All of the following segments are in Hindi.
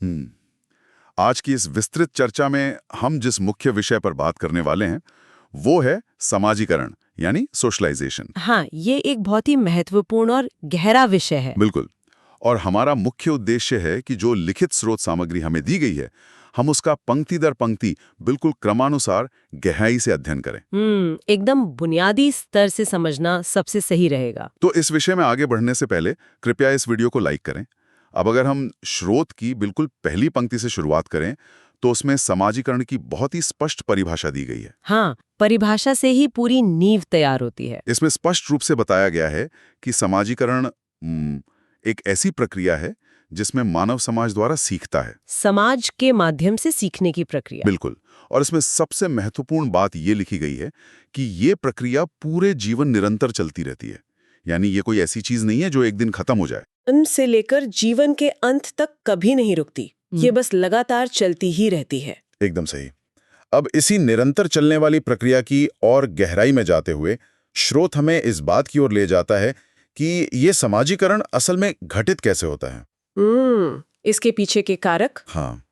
हम्म आज की इस विस्तृत चर्चा में हम जिस मुख्य विषय पर बात करने वाले हैं वो है समाजीकरण यानी सोशलाइजेशन। हाँ, ये एक बहुत ही महत्वपूर्ण और गहरा विषय है। बिल्कुल। और हमारा मुख्य उद्देश्य है कि जो लिखित स्रोत सामग्री हमें दी गई है हम उसका पंक्ति दर पंक्ति बिल्कुल क्रमानुसार गहराई से अध्ययन करें। एकदम बुनियादी स्तर से समझना सबसे सही रहेगा। तो इस विषय में आगे बढ़ने से पहले कृपया इस वीडियो को लाइक करें। अब अगर हम स्रोत की बिल्कुल पहली पंक्ति से शुरुआत करें तो उसमें समाजीकरण की बहुत ही स्पष्ट परिभाषा दी गई है। हाँ, परिभाषा से ही पूरी नींव तैयार होती है। इसमें स्पष्ट रूप से बताया गया है कि समाजीकरण एक ऐसी प्रक्रिया है जिसमें मानव समाज द्वारा सीखता है। समाज के माध्यम से सीखने की प्रक्रिया। बिल्कुल। और इसमें सबसे महत्वपूर्ण बात ये लिखी गई है कि ये प्रक्रिया पूरे जीवन निरंतर चलती रहती है। यानी ये कोई ऐसी चीज नहीं है जो एक दिन खत्म हो जाए। जन्म से लेकर जीवन के अंत तक कभी नहीं रुकती। ये बस लगातार चलती ही रहती है। एकदम सही। अब इसी निरंतर चलने वाली प्रक्रिया की और गहराई में जाते हुए स्रोत हमें इस बात की ओर ले जाता है कि ये समाजीकरण असल में घटित कैसे होता है। इसके पीछे के कारक। हाँ,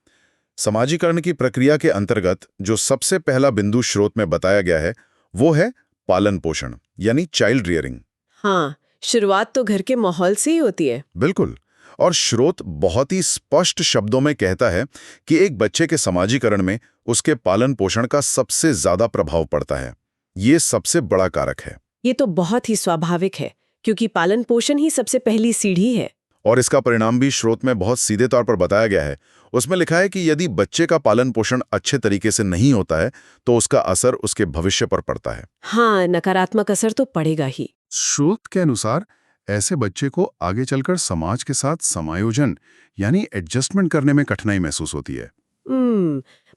समाजीकरण की प्रक्रिया के अंतर्गत जो सबसे पहला बिंदु स्रोत में बताया गया है वो है पालन पोषण यानी चाइल्ड रियरिंग। हाँ, शुरुआत तो घर के माहौल से ही होती है। बिल्कुल। और स्रोत बहुत ही स्पष्ट शब्दों में कहता है कि एक बच्चे के समाजीकरण में उसके पालन पोषण का सबसे ज्यादा प्रभाव पड़ता है। ये सबसे बड़ा कारक है। ये तो बहुत ही स्वाभाविक है क्योंकि पालन पोषण ही सबसे पहली सीढ़ी है। और इसका परिणाम भी स्रोत में बहुत सीधे तौर पर बताया गया है। उसमें लिखा है कि यदि बच्चे का पालन पोषण अच्छे तरीके से नहीं होता है तो उसका असर उसके भविष्य पर पड़ता है। हाँ, नकारात्मक असर तो पड़ेगा ही। स्रोत के अनुसार ऐसे बच्चे को आगे चलकर समाज के साथ समायोजन यानी एडजस्टमेंट करने में कठिनाई महसूस होती है।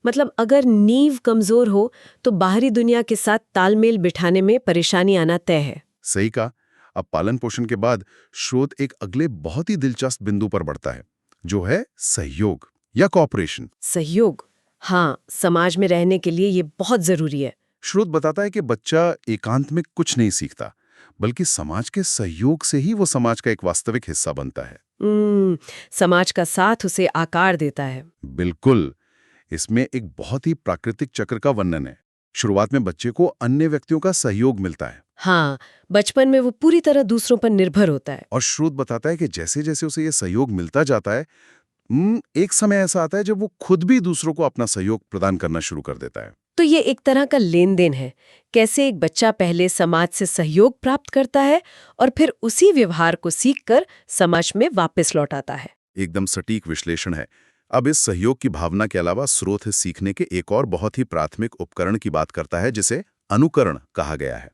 मतलब अगर नींव कमजोर हो तो बाहरी दुनिया के साथ तालमेल बिठाने में परेशानी आना तय है। सही कहा। अब पालन पोषण के बाद स्रोत एक अगले बहुत ही दिलचस्प बिंदु पर बढ़ता है जो है सहयोग या कोऑपरेशन। सहयोग, हाँ, समाज में रहने के लिए ये बहुत जरूरी है। स्रोत बताता है कि बच्चा एकांत में कुछ नहीं सीखता बल्कि समाज के सहयोग से ही वो समाज का एक वास्तविक हिस्सा बनता है। समाज का साथ उसे आकार देता है। बिल्कुल। इसमें एक बहुत ही प्राकृतिक चक्र का वर्णन है। शुरुआत में बच्चे को अन्य व्यक्तियों का सहयोग मिलता है। हाँ, बचपन में वो पूरी तरह दूसरों पर निर्भर होता है। और स्रोत बताता है कि जैसे जैसे उसे ये सहयोग मिलता जाता है एक समय ऐसा आता है जब वो खुद भी दूसरों को अपना सहयोग प्रदान करना शुरू कर देता है। तो ये एक तरह का लेन देन है। कैसे एक बच्चा पहले समाज से सहयोग प्राप्त करता है और फिर उसी व्यवहार को सीखकर समाज में वापस लौटाता है। एकदम सटीक विश्लेषण है। अब इस सहयोग की भावना के अलावा स्रोत सीखने के एक और बहुत ही प्राथमिक उपकरण की बात करता है जिसे अनुकरण कहा गया है।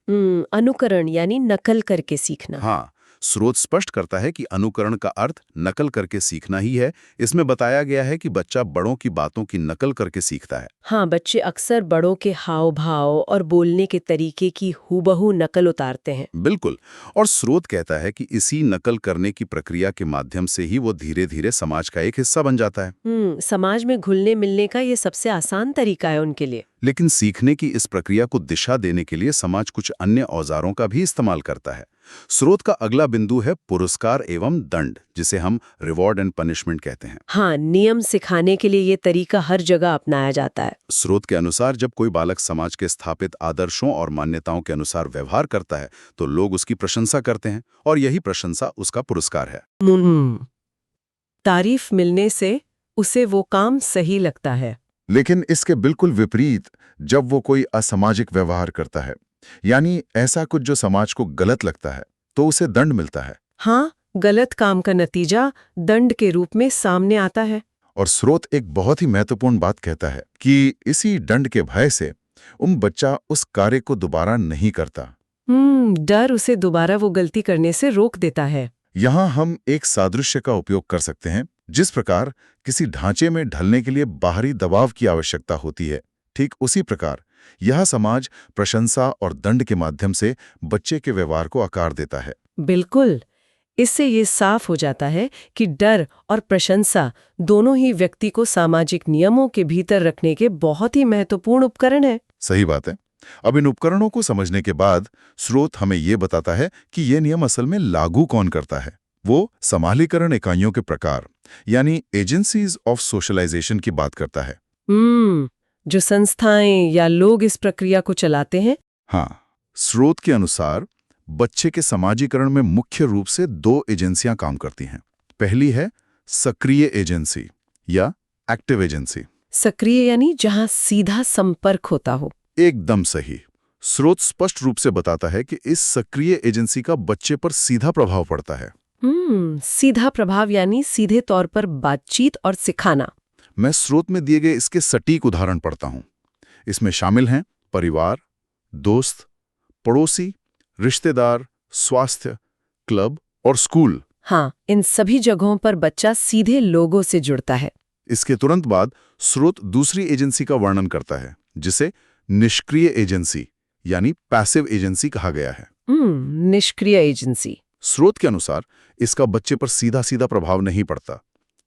अनुकरण यानी नकल करके सीखना। हाँ, स्रोत स्पष्ट करता है कि अनुकरण का अर्थ नकल करके सीखना ही है। इसमें बताया गया है कि बच्चा बड़ों की बातों की नकल करके सीखता है। हाँ, बच्चे अक्सर बड़ों के हाव भाव और बोलने के तरीके की हूबहू नकल उतारते हैं। बिल्कुल। और स्रोत कहता है कि इसी नकल करने की प्रक्रिया के माध्यम से ही वो धीरे धीरे समाज का एक हिस्सा बन जाता है। समाज में घुलने मिलने का ये सबसे आसान तरीका है उनके लिए। लेकिन सीखने की इस प्रक्रिया को दिशा देने के लिए समाज कुछ अन्य औजारों का भी इस्तेमाल करता है। स्रोत का अगला बिंदु है पुरस्कार एवं दंड, जिसे हम रिवॉर्ड एंड पनिशमेंट कहते हैं। हाँ, नियम सिखाने के लिए ये तरीका हर जगह अपनाया जाता है। स्रोत के अनुसार जब कोई बालक समाज के स्थापित आदर्शों और मान्यताओं के अनुसार व्यवहार करता है तो लोग उसकी प्रशंसा करते हैं और यही प्रशंसा उसका पुरस्कार है। तारीफ मिलने से उसे वो काम सही लगता है। लेकिन इसके बिल्कुल विपरीत जब वो कोई असामाजिक व्यवहार करता है यानी ऐसा कुछ जो समाज को गलत लगता है तो उसे दंड मिलता है। हाँ, गलत काम का नतीजा दंड के रूप में सामने आता है। और स्रोत एक बहुत ही महत्वपूर्ण बात कहता है कि इसी दंड के भय से बच्चा उस कार्य को दोबारा नहीं करता। डर उसे दोबारा वो गलती करने से रोक देता है। यहाँ हम एक सादृश्य का उपयोग कर सकते हैं। जिस प्रकार किसी ढांचे में ढलने के लिए बाहरी दबाव की आवश्यकता होती है, ठीक उसी प्रकार यह समाज प्रशंसा और दंड के माध्यम से बच्चे के व्यवहार को आकार देता है। बिल्कुल। इससे ये साफ हो जाता है कि डर और प्रशंसा दोनों ही व्यक्ति को सामाजिक नियमों के भीतर रखने के बहुत ही महत्वपूर्ण उपकरण है। सही बात है। अब इन उपकरणों को समझने के बाद स्रोत हमें ये बताता है कि ये नियम असल में लागू कौन करता है। वो समालीकरण इकाइयों के प्रकार यानी एजेंसीज ऑफ सोशलाइजेशन की बात करता है। जो संस्थाएं या लोग इस प्रक्रिया को चलाते हैं। हाँ, स्रोत के अनुसार बच्चे के समाजीकरण में मुख्य रूप से 2 एजेंसियां काम करती हैं। पहली है सक्रिय एजेंसी या एक्टिव एजेंसी। सक्रिय यानी जहां सीधा संपर्क होता हो। एकदम सही। स्रोत स्पष्ट रूप से बताता है कि इस सक्रिय एजेंसी का बच्चे पर सीधा प्रभाव पड़ता है। सीधा प्रभाव यानी सीधे तौर पर बातचीत और सिखाना। मैं स्रोत में दिए गए इसके सटीक उदाहरण पढ़ता हूं। इसमें शामिल हैं परिवार, दोस्त, पड़ोसी, रिश्तेदार, स्वास्थ्य, क्लब और स्कूल। हाँ, इन सभी जगहों पर बच्चा सीधे लोगों से जुड़ता है। इसके तुरंत बाद स्रोत दूसरी एजेंसी का वर्णन करता है, जिसे निष्क्रिय एजेंसी यानी पैसिव एजेंसी कहा गया है। निष्क्रिय एजेंसी। स्रोत के अनुसार इसका बच्चे पर सीधा सीधा प्रभाव नहीं पड़ता।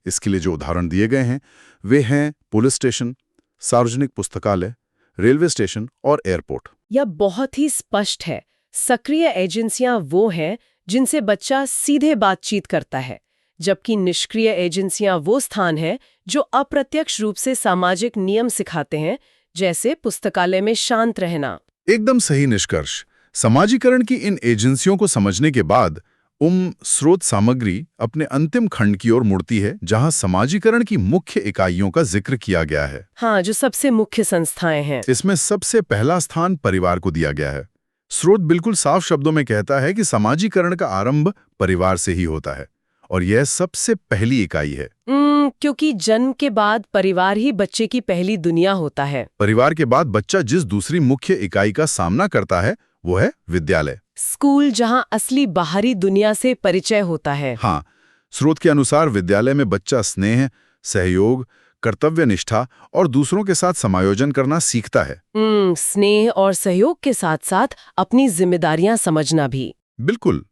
इसके लिए जो उदाहरण दिए गए हैं वे हैं पुलिस स्टेशन, सार्वजनिक पुस्तकालय, रेलवे स्टेशन और एयरपोर्ट। यह बहुत ही स्पष्ट है। सक्रिय एजेंसियां वो हैं जिनसे बच्चा सीधे बातचीत करता है, जबकि निष्क्रिय एजेंसियां वो स्थान हैं जो अप्रत्यक्ष रूप से सामाजिक नियम सिखाते हैं, जैसे पुस्तकालय में शांत रहना। एकदम सही निष्कर्ष। समाजीकरण की इन एजेंसियों को समझने के बाद स्रोत सामग्री अपने अंतिम खंड की ओर मुड़ती है, जहां समाजीकरण की मुख्य इकाइयों का जिक्र किया गया है। हाँ, जो सबसे मुख्य संस्थाएं हैं। इसमें सबसे पहला स्थान परिवार को दिया गया है। स्रोत बिल्कुल साफ शब्दों में कहता है कि समाजीकरण का आरंभ परिवार से ही होता है और यह सबसे पहली इकाई है। क्योंकि जन्म के बाद परिवार ही बच्चे की पहली दुनिया होता है। परिवार के बाद बच्चा जिस दूसरी मुख्य इकाई का सामना करता है वो है विद्यालय, स्कूल, जहां असली बाहरी दुनिया से परिचय होता है। हाँ, स्रोत के अनुसार विद्यालय में बच्चा स्नेह, सहयोग, कर्तव्य निष्ठा और दूसरों के साथ समायोजन करना सीखता है। स्नेह और सहयोग के साथ साथ अपनी जिम्मेदारियां समझना भी। बिल्कुल।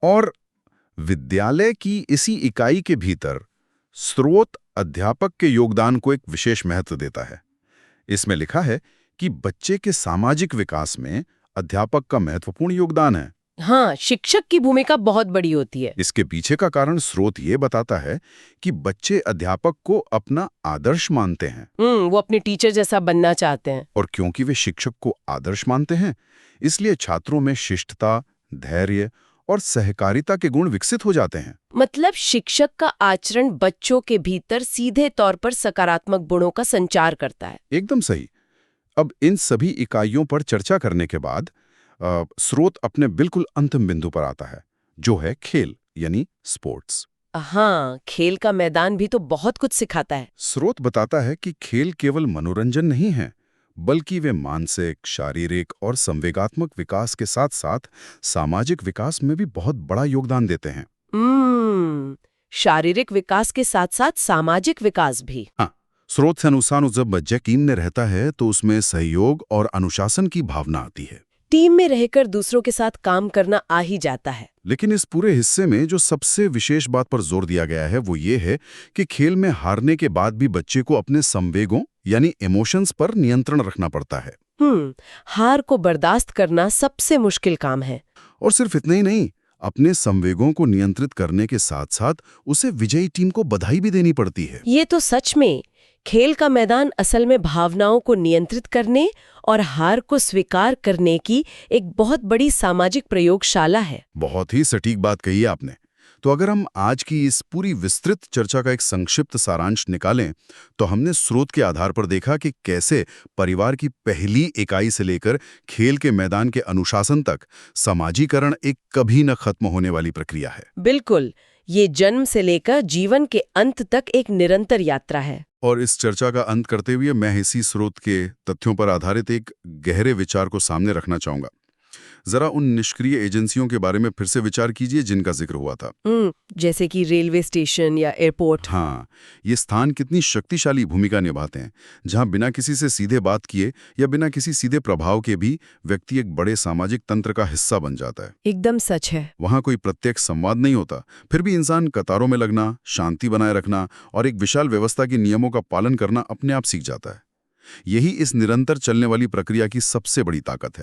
और विद्यालय की इसी इकाई के भीतर स्रोत अध्यापक के योगदान को एक विशेष महत्व देता है। इसमें लिखा है कि बच्चे के सामाजिक विकास में अध्यापक का महत्वपूर्ण योगदान है। हाँ, शिक्षक की भूमिका बहुत बड़ी होती है। इसके पीछे का कारण स्रोत ये बताता है कि बच्चे अध्यापक को अपना आदर्श मानते हैं। वो अपने टीचर जैसा बनना चाहते हैं। और क्योंकि वे शिक्षक को आदर्श मानते हैं, इसलिए छात्रों में शिष्टता, धैर्य और सहकारिता के गुण विकसित हो जाते हैं। मतलब शिक्षक का आचरण बच्चों के भीतर सीधे तौर पर सकारात्मक गुणों का संचार करता है। एकदम सही। अब इन सभी इकाइयों पर चर्चा करने के बाद स्रोत अपने बिल्कुल अंतिम बिंदु पर आता है, जो है खेल यानी स्पोर्ट्स। हाँ, खेल का मैदान भी तो बहुत कुछ सिखाता है। स्रोत बताता है कि खेल केवल मनोरंजन नहीं है, बल्कि वे मानसिक, शारीरिक और संवेगात्मक विकास के साथ साथ सामाजिक विकास में भी बहुत बड़ा योगदान देते हैं। शारीरिक विकास के साथ साथ सामाजिक विकास भी। हाँ, स्रोत से अनुसार जब बच्चा टीम में रहता है तो उसमें सहयोग और अनुशासन की भावना आती है। टीम में रहकर दूसरों के साथ काम करना आ ही जाता है। लेकिन इस पूरे हिस्से में जो सबसे विशेष बात पर जोर दिया गया है वो ये है कि खेल में हारने के बाद भी बच्चे को अपने संवेगों यानी इमोशंस पर नियंत्रण रखना पड़ता है। हार को बर्दाश्त करना सबसे मुश्किल काम है। और सिर्फ इतना ही नहीं, अपने संवेगों को नियंत्रित करने के साथ साथ उसे विजयी टीम को बधाई भी देनी पड़ती है। ये तो सच में खेल का मैदान असल में भावनाओं को नियंत्रित करने और हार को स्वीकार करने की एक बहुत बड़ी सामाजिक प्रयोगशाला है। बहुत ही सटीक बात कही है आपने। तो अगर हम आज की इस पूरी विस्तृत चर्चा का एक संक्षिप्त सारांश निकालें, तो हमने स्रोत के आधार पर देखा कि कैसे परिवार की पहली इकाई से लेकर खेल के मैदान के अनुशासन तक समाजीकरण एक कभी न खत्म होने वाली प्रक्रिया है। बिल्कुल, ये जन्म से लेकर जीवन के अंत तक एक निरंतर यात्रा है। और इस चर्चा का अंत करते हुए मैं इसी स्रोत के तथ्यों पर आधारित एक गहरे विचार को सामने रखना चाहूंगा। जरा उन निष्क्रिय एजेंसियों के बारे में फिर से विचार कीजिए जिनका जिक्र हुआ था। जैसे कि रेलवे स्टेशन या एयरपोर्ट। हाँ, ये स्थान कितनी शक्तिशाली भूमिका निभाते हैं, जहां बिना किसी से सीधे बात किए या बिना किसी सीधे प्रभाव के भी व्यक्ति एक बड़े सामाजिक तंत्र का हिस्सा बन जाता है। एकदम सच है। वहां कोई प्रत्यक्ष संवाद नहीं होता, फिर भी इंसान कतारों में लगना, शांति बनाए रखना और एक विशाल व्यवस्था के नियमों का पालन करना अपने आप सीख जाता है। यही इस निरंतर चलने वाली प्रक्रिया की सबसे बड़ी ताकत है।